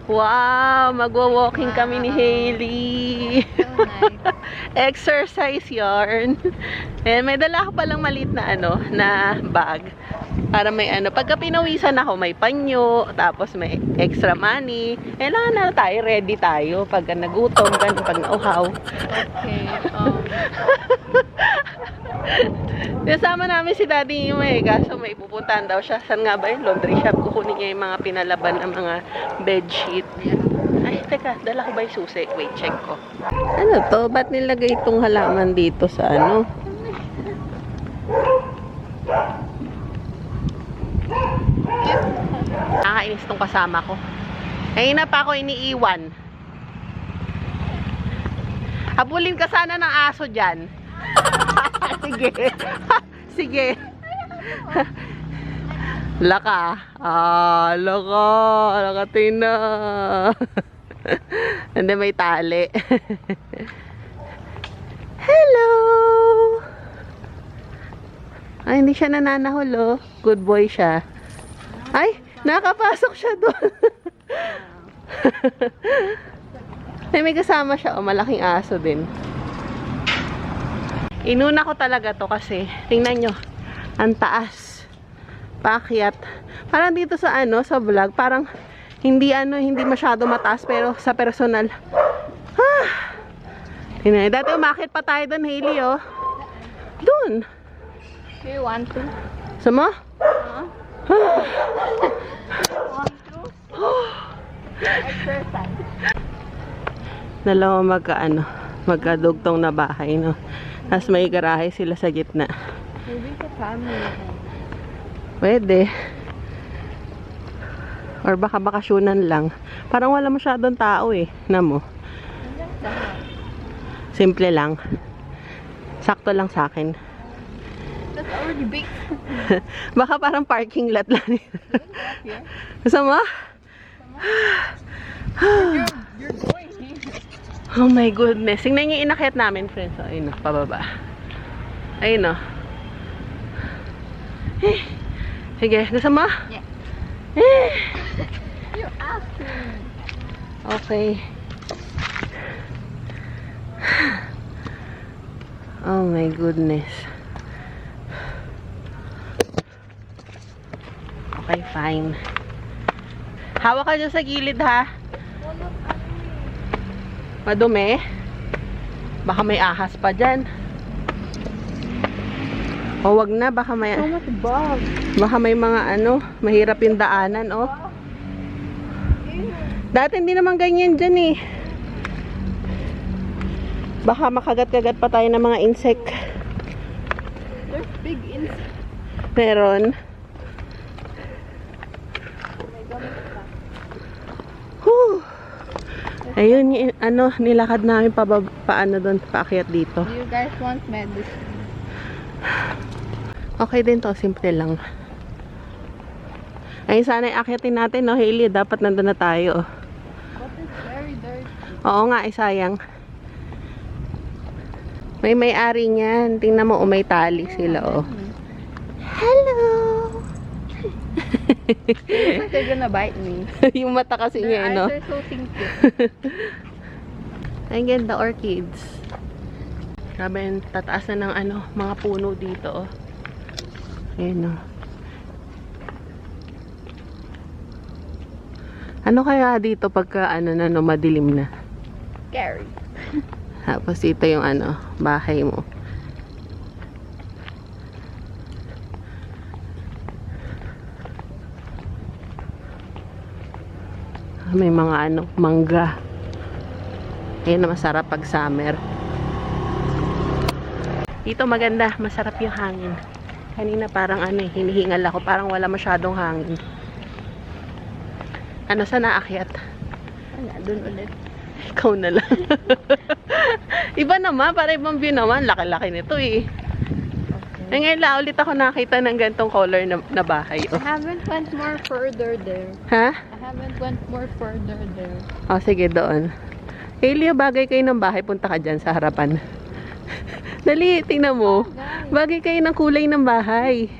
Wow! Magwa-walking kami ni Hailey. So nice. Exercise yarn. Eh, may dala ako palang maliit na na bag. Para may pagka pinawisan ako, may panyo, tapos may extra money. Kailangan na tayo, ready tayo. Pagka nagutom, pag nauhaw. Okay. Kasama namin si Daddy Imay, kaso may pupuntahan daw siya. Saan nga ba yung laundry shop? Kukunin niya yung mga pinalaban ng mga bedsheet. Yeah. Ay, teka, dala ko ba yung susi? Wait, check ko. Ano to? Ba't nilagay itong halaman dito sa Nakakainis tong kasama ko. Ngayon na pa ako iniiwan. Habulin ka sana ng aso dyan. Sige. Sige. Laka. Laka. Lakatina. Hindi may tali. Hello. Ay, hindi siya nananahol, oh. Good boy siya. Ay, nakapasok siya doon. May kasama siya, oh. Malaking aso din. Inuna ko talaga to kasi, tingnan nyo, ang taas. Paakyat. Parang dito sa sa vlog, parang hindi masyado mataas, pero sa personal. Tingnan, dati umakit pa tayo doon, Hailey, oh. Doon. Do you want to? Sama? Huh? Want to? Exercise. Dalawa magkadugtong na bahay, no? Tapos may garahe sila sa gitna. Maybe sa family. Pwede. Or baka bakasyonan lang. Parang wala masyadong tao eh. Namo. Simple lang. Sakto lang sa akin. That's already big. Baka parang parking lot lang. Yeah. Gusto mo? You're going here. Oh my goodness. Tingnan niyo yung inakyat namin, friends. So, ayun, pababa. Ayun, oh. Sige, gusto mo? Yeah. Eh. You asked me. Okay. Oh my goodness. Okay, fine. Hawak ka dyan sa gilid, ha? Madumi. Baka may ahas pa dyan. O wag na, baka may So much bug. baka may mga mahirap yung daanan, oh. Dati hindi naman ganyan dyan eh. Baka makagat-kagat pa tayo ng mga insect. There's big insects. Meron. Whew. Ayun, nilakad namin paano doon, paakyat dito. Do you guys want medicine? Okay din to, simple lang. Ay, sana akyatin natin, no, Hailey, dapat nandun na tayo. But it's very dirty. Oo nga, sayang. May-ari niyan. Tingnan mo, may tali sila, oh. Hello! Looks like they're gonna bite me. Yung mata kasi Their niya, no? eyes are so tinky. Ang ganda, orchids. Grabe, tataas na ng mga puno dito, oh. Ayun, oh. Ano kaya dito pagka madilim na? Scary. Tapos dito yung bahay mo. May mga mangga. Ayun na masarap pag summer. Dito maganda, masarap yung hangin. Kanina parang hinihingal ako, parang wala masyadong hangin. Saan naakyat? Wala, dun ulit. Ikaw na lang. Iba naman, para ibang view naman. Laki-laki nito eh. Eh, ngayon lang ulit ako nakita ng gantong color na bahay. I Oh. haven't went more further there. Ha? I haven't went more further there. Oh, sige, doon. Hailey, bagay kayo ng bahay. Punta ka dyan sa harapan. Dali, tingnan mo. Bagay kayo ng kulay ng bahay.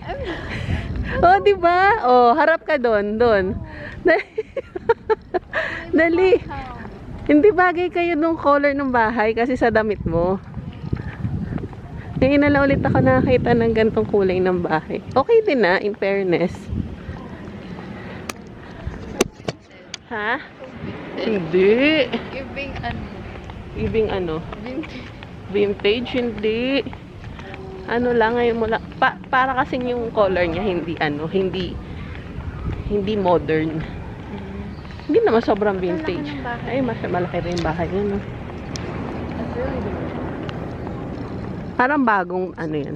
Oh, di ba? Oh, harap ka doon, doon. Dali. Hindi bagay kayo nung color ng bahay kasi sa damit mo. Ngayon na lang ulit ako nakakita ng gantong kulay ng bahay. Okay din na, in fairness. Ha? Hindi. Giving ano? vintage. Vintage, hindi. Ano lang, ngayon mo lang. Para kasing yung color niya, hindi modern. Hindi naman sobrang vintage. Ay, mas malaki rin yung bahay yun. No? That's really good. Parang bagong, ano yan.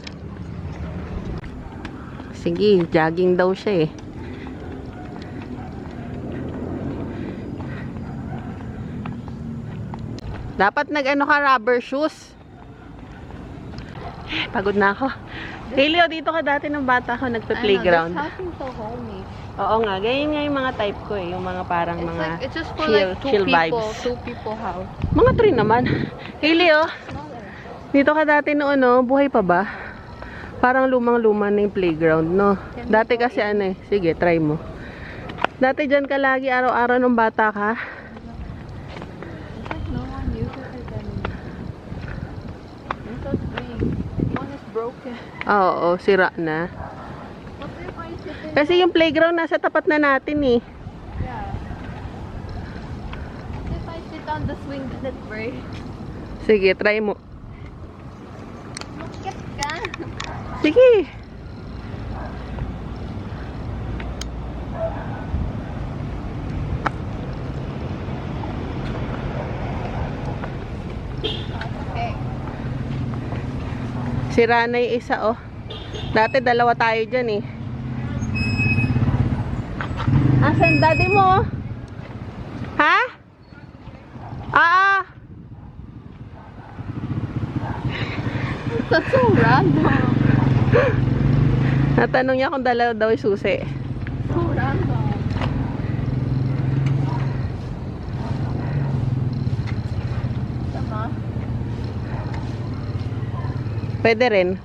Sige, jogging daw siya eh. Dapat nag-ano ka, rubber shoes. Pagod na ako. Hailey, dito ka dati ng bata ako, nagpe-playground. This house seems so homey. Oo nga, ganyan nga yung mga type ko eh. Yung mga parang It's mga like, it's just for chill, like chill vibes. two people house. Mga 3 naman. Hailey, oh. Smaller. Dito ka dati noon, no? Buhay pa ba? Parang lumang-luma na yung playground, no? Dati kasi ano eh. Sige, try mo. Dati dyan ka lagi araw-araw nung bata ka. It's like no one uses it anymore. It's so strange. One is broken. Oo, sira na. What if I sit in? Kasi yung playground nasa tapat na natin eh. Yeah. What if I sit on the swing that it breaks? Sige, try mo. Bakit ka? Sige. Okay. Sira na yung isa, oh. Dati dalawa tayo dyan eh. Asan daddy mo? Ha? Ah! That's so random. Natanong niya kung dalawa daw yung susi. So random. Tama. Pwede rin.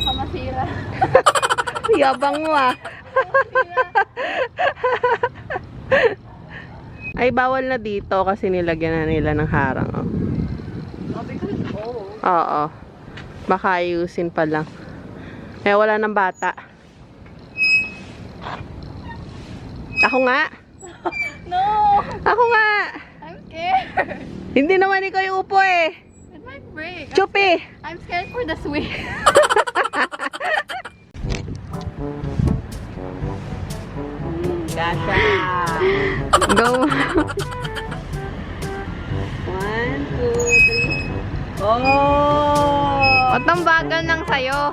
Kamasira. Yabang mo ah. Ay, bawal na dito kasi nilagyan na nila ng harang. Oh. Oh, because it's old. Oo. Baka ayusin pa lang. Kaya wala ng bata. Ako nga. No! Ako nga. I'm scared. Hindi naman ikaw yung upo eh. It might break. Chupi. I'm scared for the swing. Gasa. Go. 1, 2, 3. Oh! Ba't ang bagal ng sayo?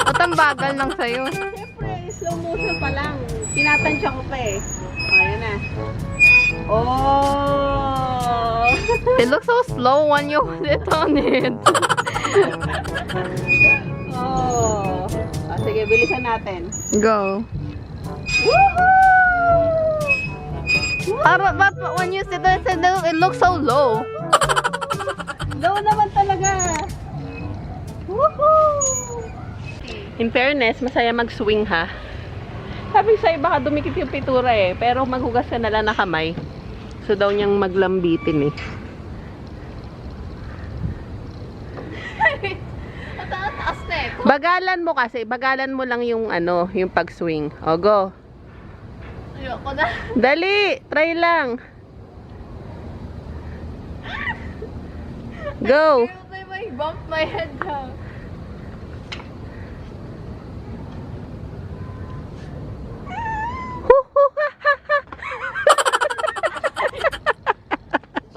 Ba't ang bagal ng sayo? Siyempre, slow motion pa lang. Tinatansya ko pa eh. O, yan na. Oh! It looks so slow when you sit on it. Oh! O, sige, bilisan natin. Go. Woohoo! But when you sit on it looks so low. Low naman talaga. Woohoo! In fairness, masaya mag-swing ha. Sabi sa'yo, baka dumikit yung pitura eh. Pero maghugas ka na lang na kamay. So daw niyang maglambitin eh. Taas na eh. Bagalan mo kasi. Bagalan mo lang yung ano, yung pag-swing. O, go. Ayoko na. Dali! Try lang. Go! I might bump my head down.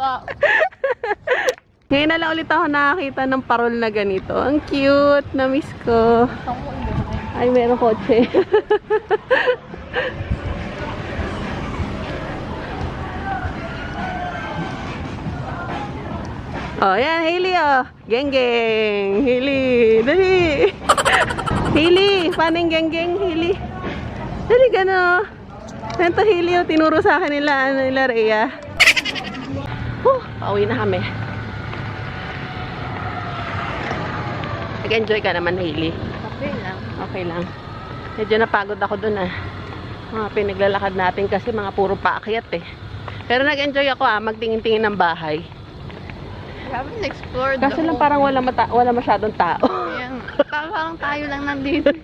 Stop. Ngayon na lang ulit ako nakakita ng parol na ganito. Ang cute! Na-miss ko. Ay, meron kotse. Oh, yan, Hailey, oh. Geng, geng. Hailey, dali. Hailey, paano yung geng-geng, Hailey? Dali ka na. Ito, Hailey, oh, tinuro sa akin nila Rhea. Pauwi na kami. Nag-enjoy ka naman, Hailey. Okay lang. Okay lang. Medyo napagod ako dun mga pinaglalakad natin kasi mga puro paakyat Pero nag-enjoy ako magtingin-tingin ng bahay. We haven't explored Kaso lang parang wala masyadong tao. Yan. Parang tayo lang nandito.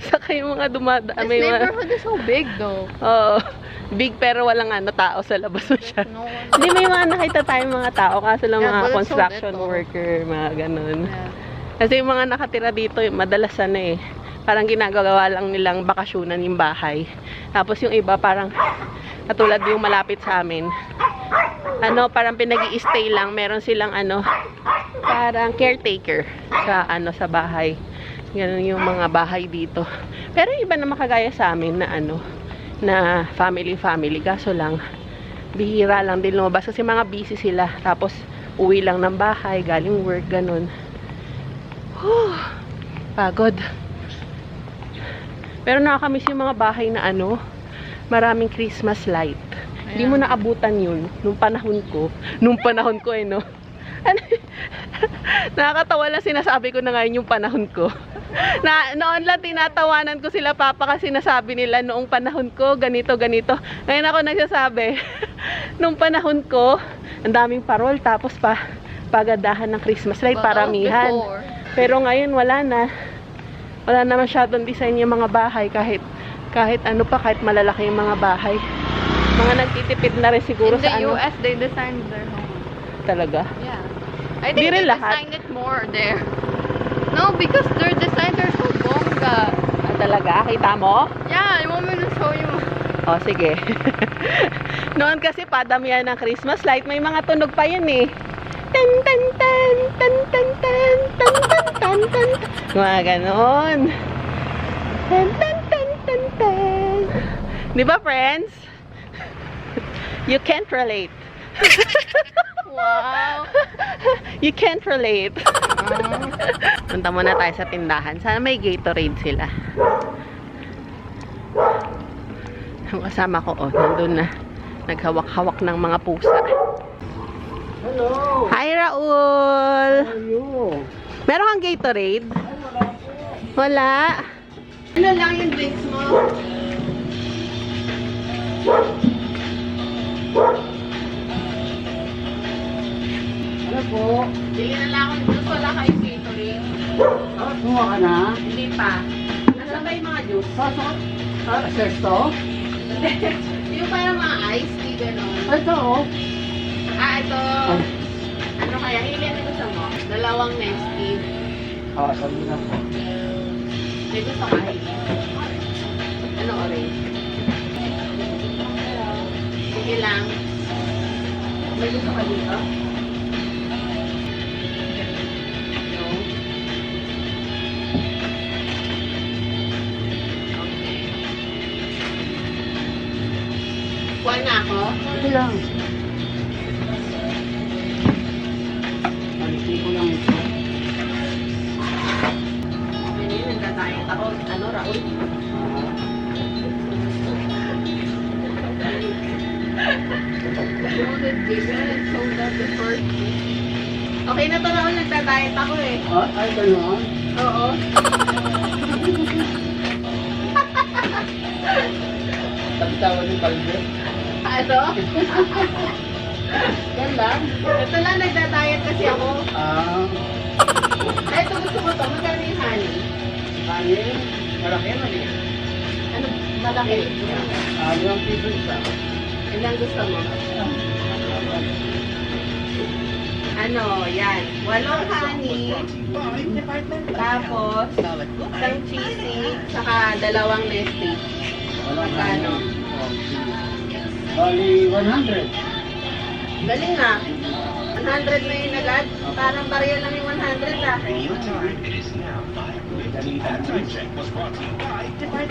Saka yung mga dumadaan. This neighborhood is so big though. Oo. Big pero walang tao sa labas mo siya. No one. Hindi may mga nakita tayong mga tao kaso lang Yeah, mga but it's so construction little. worker, mga ganun. Yeah. Kasi yung mga nakatira dito, madalas parang ginagawa lang nilang bakasyonan yung bahay. Tapos yung iba parang katulad yung malapit sa amin. Parang pinag-i-stay lang, meron silang parang caretaker sa bahay. Ganun yung mga bahay dito. Pero yung iba na makagaya sa amin na na family kaso lang bihira lang din lumabas kasi mga busy sila. Tapos uwi lang ng bahay, galing work, ganun. Pagod. Pero nakakamiss yung mga bahay na maraming Christmas light. Hindi mo naabutan yun nung panahon ko. Nung panahon ko no. Nakakatawa lang sinasabi ko na ngayon yung panahon ko. Noon lang tinatawanan ko sila papa kasi sinasabi nila noong panahon ko ganito. Ngayon ako nagsasabi nung panahon ko ang daming parol tapos pagadahan ng Christmas light, paramihan. Pero ngayon wala na masyadong design yung mga bahay kahit kahit malalaki yung mga bahay. Mga nagtitipid na rin siguro In the sa US, they designed their home. Talaga. Yeah. I Di think rin they lahat. designed it more there. No, because their designs are so bongga. Talaga? Kita mo? Yeah, I want me to show you. O, sige. Noon kasi padamihan ng Christmas light, may mga tunog pa yun Tan tan tan tan tan tan tan tan tan tan. Mga ganon. Tan tan tan tan tan. Di ba, friends? You can't relate. Wow. You can't relate. Punta muna tayo sa tindahan. Sana may Gatorade sila. Ang kasama ko, nandun na. Naghawak-hawak ng mga pusa. Hello! Hi, Raul! How are you? Meron kang Gatorade? Wala. Ano lang yung drinks mo? Ano po? Bili na lang ako ng juice. Wala kayong Gatorade. Kumuha ka na? Hindi pa. Nasaan ba yung mga juice? Pasok? Sesto? Yung parang mga ice tea, gano'n. Ito oh. Ito. Ano kaya? Hili na gusto mo? Dalawang Nestea. Sabi na po. May gusto ka, Hili? Ano orange? Sige lang. May gusto ka dito? No? Okay. Kuha na ako? Ito lang. Alisin ko lang ito. Hindi, nagtatayang ako. Ano, Raul? You know that Gabriel sold out the first. Okay na to, Raul. Nagtatayang ako Ay, gano'n? Oo. Tabitawan yung palde. Ano? Yan lang. Ito lang, nagda-diet kasi ako. Ito, gusto ko to. Magkano yung honey? Kanin? Malaki mali. Ano, malaki? 2 piso isa. Ilan gusto mo? Ano, yan. 8 honey. Tapos, isang cheesy, saka 2 Nestea. Magkano? Bali, 100. Galing na. 100 na yun agad. Parang barya lang yung 100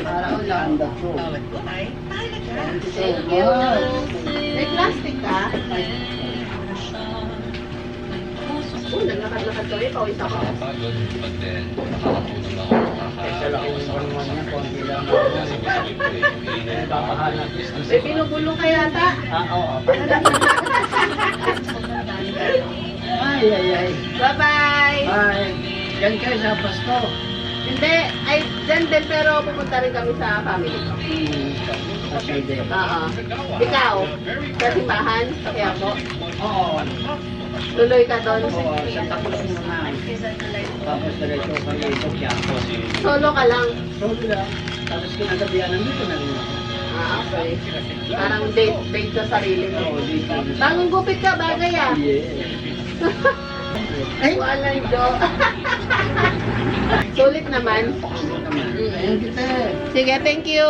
Para ulang. Thank you. May plastic ka? Naglakad na Actually, pawis ako. Sa laki ng buwan niya, konti lang. Kakahanap. May pinubulong ka yata. Oo. Ay. Bye-bye! Ay, yan kayo sa Pasko. Hindi, ay, dyan din, pero pupunta rin kami sa family ko. Okay din. Oo. Ikaw, sa simbahan, sa Quiapo, Oo. tuloy ka doon. Oo, sa tapos naman. Tapos diretso kayo ito siya. Solo ka lang. So, lang. Tapos kinagabihan nandito na rin ako. Okay. Parang date sa sarili mo. Oo, dito. Bagong gupit ka, bagay ah. Ay! Walang do. Sulit naman. Ayun kita. Sige, thank you.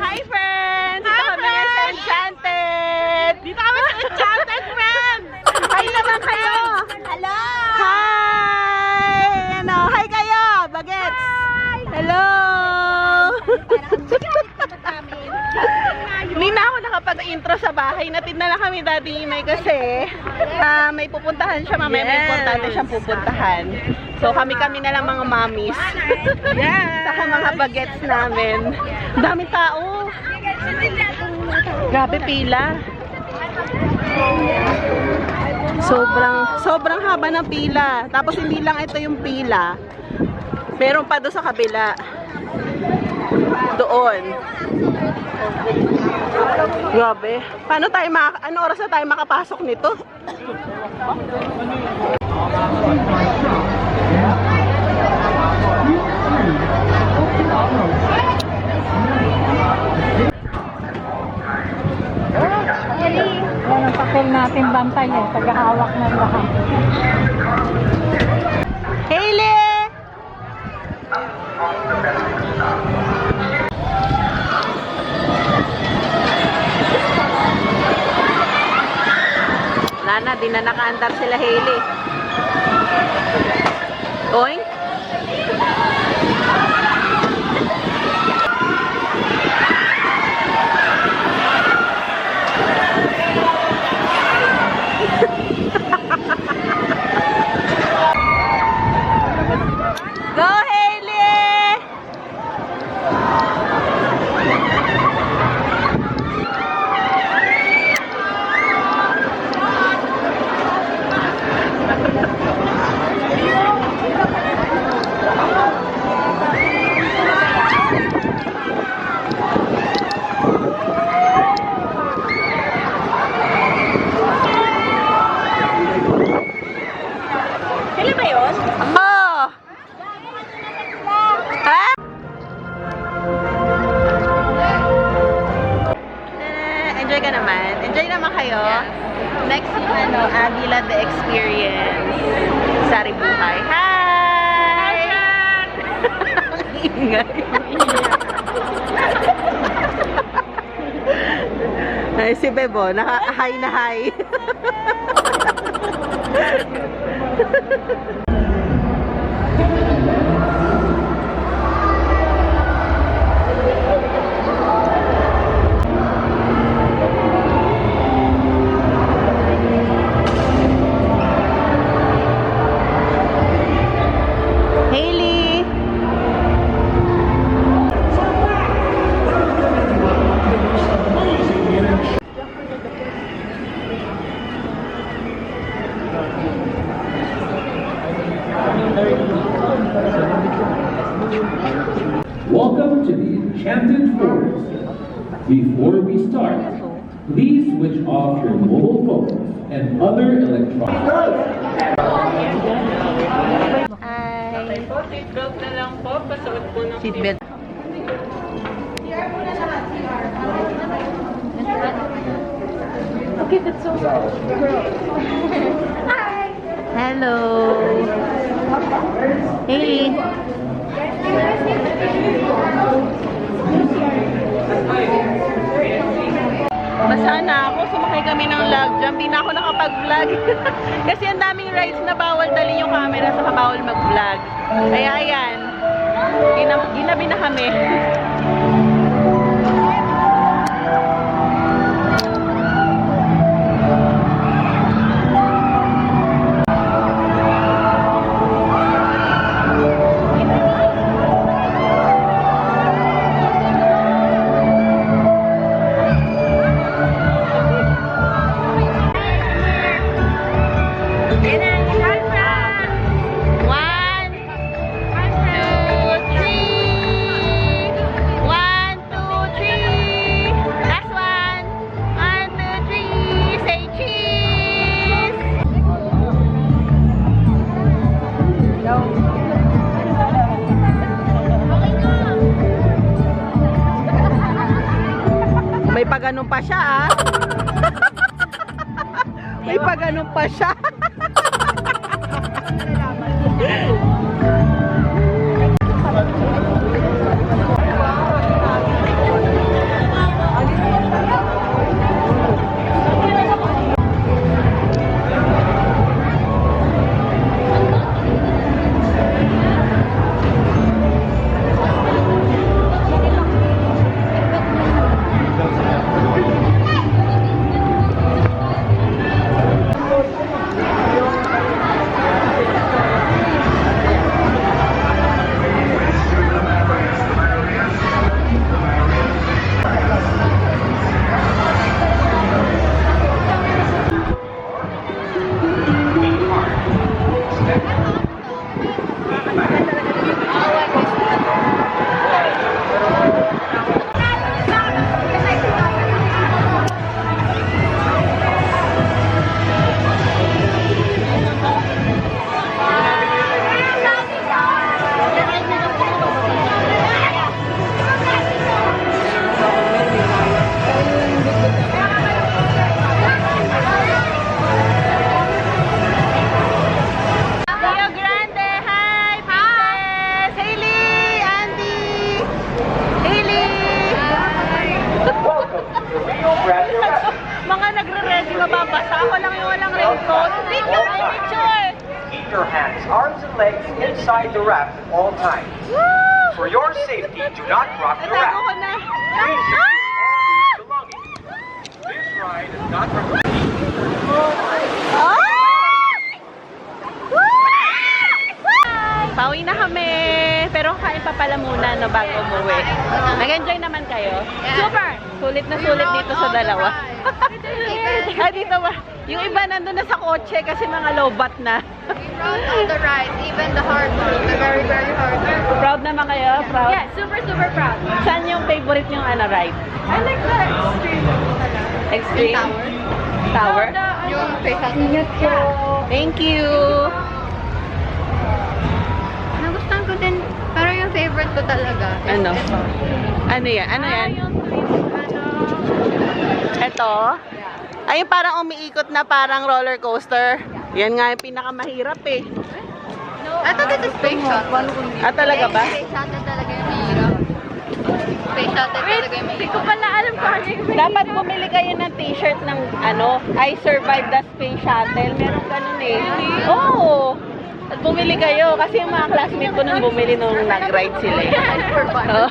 Hi, friends! Dito kami ngayon sa Enchanted! Dito kami sa Enchanted, friends! Hi naman kayo! Hello! Hi! Ano? Hi kayo! Bagets! Hello! Hindi na ako nakapag-intro sa bahay. Natid na lang kami Daddy Imay kasi may pupuntahan siya mamaya. May importante siyang pupuntahan. So kami na lang mga mommies. Saka mga bagets namin. Daming tao. Grabe pila. Sobrang haba ng pila. Tapos hindi lang ito yung pila. Meron pa doon sa kabila. Doon. Grabe. Paano tayo ano oras na tayo makapasok nito? Yan ang papel natin bantay eh. Tagahawak ng lahat. Hailey! Wala na, di na nakaandar sila Hailey. Oink? Go Hailey! Kailan ba yun? Amo! Ha? Enjoy ka naman. Enjoy naman kayo. Next yung Aguila the Experience. Sari Buhay. Hi! Ingay. Ay, si Bebo, naka-hi na hi. Hailey! Welcome to the Enchanted Forest. Before we start, please switch off your mobile phones and other electronic. Hi! Seatbelt na lang po. Pasuot po ng seatbelt. Okay, that's so Hi! Hello! Hailey! Basa na ako. Sumakay kami ng log jump. Di na ako nakapag-vlog. Kasi ang daming rides na bawal dali yung camera saka bawal mag-vlog. Kaya ayan. Ginabi na kami. May paganon pa siya, ah. May paganon pa siya. Rio Grande, hi, Princess! Hailey, Andy! Hailey! Mga nagre-ready, mababasa. Ako lang yung walang raincoat. Picture! Picture! Keep your hands, arms, and legs inside the raft at all times. For your safety, do not rock the Natago ko raft. na. Please secure all your belongings. This ride is not for Pauwi na kami. Pero kain pa pala muna no, bago umuwi. Nag-enjoy naman kayo? Super! Sulit na sulit dito sa dalawa. Dito ba? Yung iba nandun na sa kotse kasi mga low-bat na. We rode all the rides, even the hard one, the very, very hard one. Proud naman kayo? Proud? Yeah, super, super proud. Saan yung favorite yung ride? I like the extreme. Extreme? Tower. Tower? Yung face. Thank you! Nagustuhan ko din, pero yung favorite ko talaga is Ano? ito. Ano yan? Ano yan? Ito? Ay, yung parang umiikot na parang roller coaster. Yan nga yung pinakamahirap eh. I thought this is space shuttle. Ah, talaga ba? Space shuttle talaga yung mahirap. Space shuttle talaga yung mahirap. Hindi ko pala alam kung ano yung Dapat bumili kayo ng t-shirt ng I survived the space shuttle. Meron ganun eh. Oo. Oh, at bumili kayo kasi yung mga classmate ko nung bumili nung nag-ride sila eh. Oh.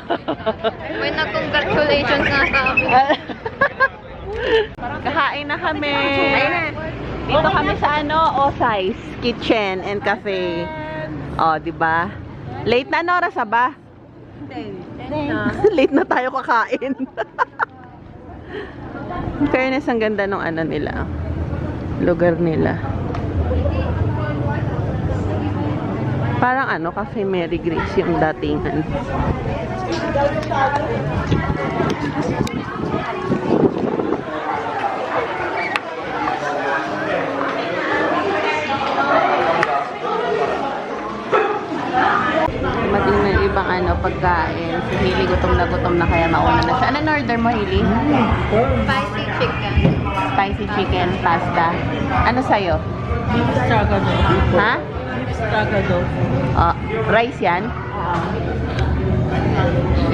May congratulations nga sa amin. Kakain na kami. Dito kami sa Osai's Kitchen and Cafe. Oh, di ba? Late na, Nora, sa ba? Late na tayo kakain. In fairness, ang ganda ng nila. Lugar nila. Parang Cafe Mary Grace yung datingan. Dumating na yung ibang pagkain. Si Hailey gutom na kaya mauna na siya. Ano order mo, Hailey? Spicy chicken. Spicy chicken, pasta. Ano sa'yo? Beef stroganoff. Ha? Beef stroganoff. Rice yan?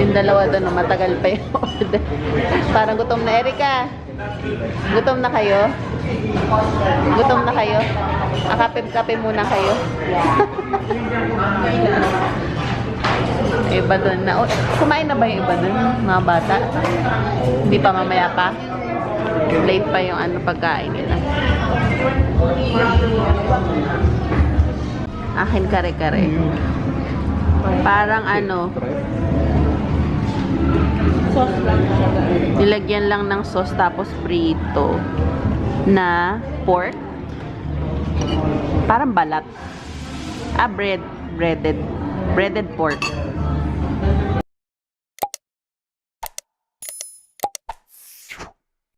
Yung dalawa doon, matagal pa yung order. Parang gutom na, Erika. Gutom na kayo? Gutom na kayo? Kape muna kayo. Iba doon na. Kumain na ba yung iba doon? Mga bata? Hindi pa, mamaya pa? Late pa yung pagkain nila. Akin kare-kare. Parang Sauce lang siya. nilagyan lang ng sauce tapos prito na pork. Parang balat. Breaded pork.